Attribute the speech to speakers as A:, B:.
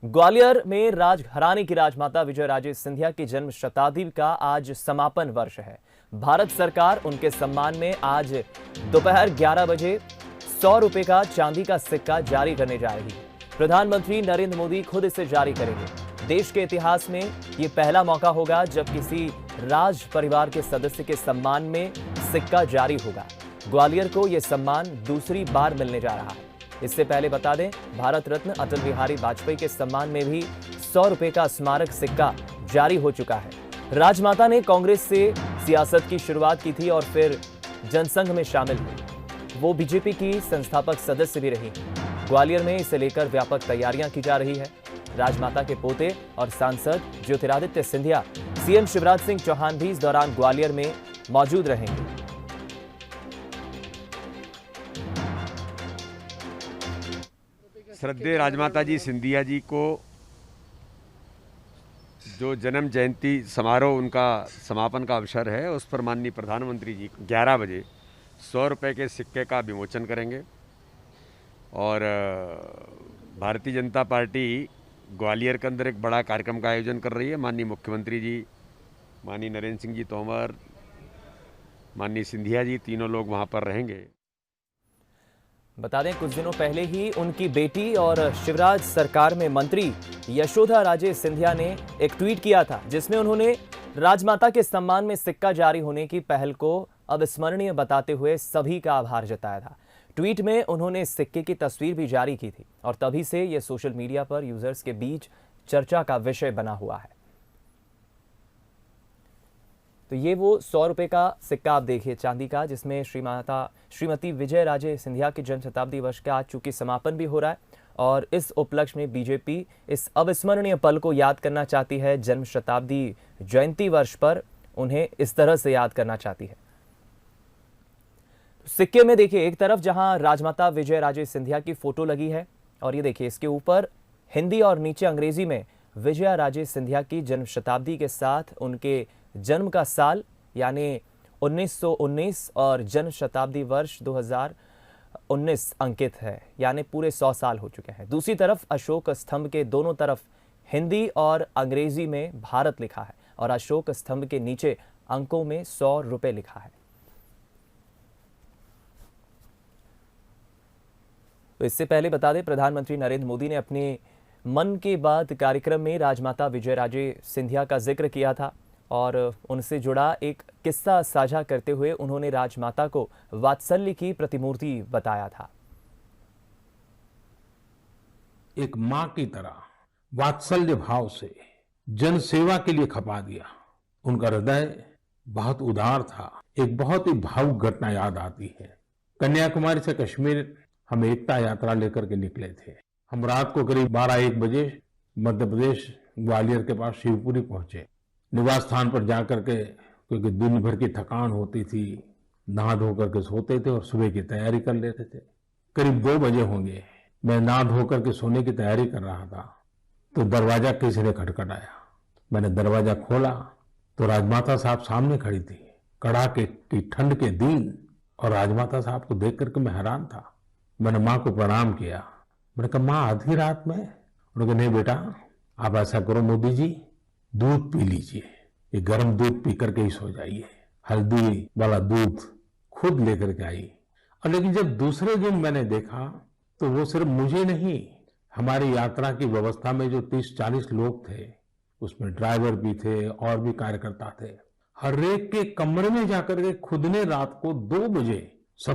A: ग्वालियर में राजघराने की राजमाता विजयराजे सिंधिया की जन्म शताब्दी का आज समापन वर्ष है। भारत सरकार उनके सम्मान में आज दोपहर 11 बजे 100 रुपए का चांदी का सिक्का जारी करने जा रही है। प्रधानमंत्री नरेंद्र मोदी खुद इसे जारी करेंगे। देश के इतिहास में यह पहला मौका होगा जब किसी राज परिवार के सदस्य के सम्मान में सिक्का जारी होगा। ग्वालियर को यह सम्मान दूसरी बार मिलने जा रहा है। इससे पहले बता दें, भारत रत्न अटल बिहारी वाजपेयी के सम्मान में भी 100 रुपए का स्मारक सिक्का जारी हो चुका है। राजमाता ने कांग्रेस से सियासत की शुरुआत की थी और फिर जनसंघ में शामिल हुई। वो बीजेपी की संस्थापक सदस्य भी रही। ग्वालियर में इसे लेकर व्यापक तैयारियां की जा रही है। राजमाता के पोते और सांसद ज्योतिरादित्य सिंधिया, सीएम शिवराज सिंह चौहान भी इस दौरान ग्वालियर में मौजूद रहेंगे।
B: श्रद्धेय राजमाता जी सिंधिया जी को जो जन्म जयंती समारोह उनका समापन का अवसर है, उस पर माननीय प्रधानमंत्री जी 11 बजे 100 रुपये के सिक्के का विमोचन करेंगे। और भारतीय जनता पार्टी ग्वालियर के अंदर एक बड़ा कार्यक्रम का आयोजन कर रही है। माननीय मुख्यमंत्री जी, माननीय नरेंद्र सिंह जी तोमर, माननीय सिंधिया जी, तीनों लोग वहाँ पर रहेंगे।
A: बता दें, कुछ दिनों पहले ही उनकी बेटी और शिवराज सरकार में मंत्री यशोधा राजे सिंधिया ने एक ट्वीट किया था, जिसमें उन्होंने राजमाता के सम्मान में सिक्का जारी होने की पहल को अविस्मरणीय बताते हुए सभी का आभार जताया था। ट्वीट में उन्होंने इस सिक्के की तस्वीर भी जारी की थी और तभी से यह सोशल मीडिया पर यूजर्स के बीच चर्चा का विषय बना हुआ है। तो ये वो 100 रुपए का सिक्का आप देखिए चांदी का, जिसमें श्रीमती विजयराजे सिंधिया के जन्म शताब्दी वर्ष का आज चूंकि समापन भी हो रहा है और इस उपलक्ष्य में बीजेपी इस अविस्मरणीय पल को याद करना चाहती है। जन्म शताब्दी जयंती वर्ष पर उन्हें इस तरह से याद करना चाहती है। सिक्के में देखिए, एक तरफ जहां राजमाता विजयराजे सिंधिया की फोटो लगी है और ये देखिए इसके ऊपर हिंदी और नीचे अंग्रेजी में विजयराजे सिंधिया की जन्म शताब्दी के साथ उनके जन्म का साल यानी 1919 और जन्म शताब्दी वर्ष 2019 अंकित है, यानी पूरे 100 साल हो चुके हैं। दूसरी तरफ अशोक स्तंभ के दोनों तरफ हिंदी और अंग्रेजी में भारत लिखा है और अशोक स्तंभ के नीचे अंकों में 100 रुपए लिखा है। तो इससे पहले बता दें, प्रधानमंत्री नरेंद्र मोदी ने अपने मन की बात कार्यक्रम में राजमाता विजयराजे सिंधिया का जिक्र किया था और उनसे जुड़ा एक किस्सा साझा करते हुए उन्होंने राजमाता को वात्सल्य की प्रतिमूर्ति बताया था।
C: एक मां की तरह वात्सल्य भाव से जन सेवा के लिए खपा दिया। उनका हृदय बहुत उदार था। एक बहुत ही भावुक घटना याद आती है। कन्याकुमारी से कश्मीर हम एकता यात्रा लेकर के निकले थे। हम रात को करीब 12-1 बजे मध्य प्रदेश ग्वालियर के पास शिवपुरी पहुंचे। निवास स्थान पर जाकर के, क्योंकि दिन भर की थकान होती थी, नहा धो करके सोते थे और सुबह की तैयारी कर लेते थे। करीब 2 बजे होंगे, मैं नहा धो करके सोने की तैयारी कर रहा था तो दरवाजा किसी ने खटखटाया। मैंने दरवाजा खोला तो राजमाता साहब सामने खड़ी थी। कड़ाके की ठंड के दिन और राजमाता साहब को देख करके मैं हैरान था। मैंने माँ को प्रणाम किया। मैंने कहा, माँ आधी रात में? उन्होंने कहा, नहीं बेटा, आप ऐसा करो मोदी जी, दूध पी लीजिए, ये गर्म दूध पी करके ही सो जाइए। हल्दी वाला दूध खुद लेकर के आई। और लेकिन जब दूसरे दिन मैंने देखा तो वो सिर्फ मुझे नहीं, हमारी यात्रा की व्यवस्था में जो 30-40 लोग थे, उसमें ड्राइवर भी थे और भी कार्यकर्ता थे, हर एक के कमरे में जाकर के खुद ने रात को 2 बजे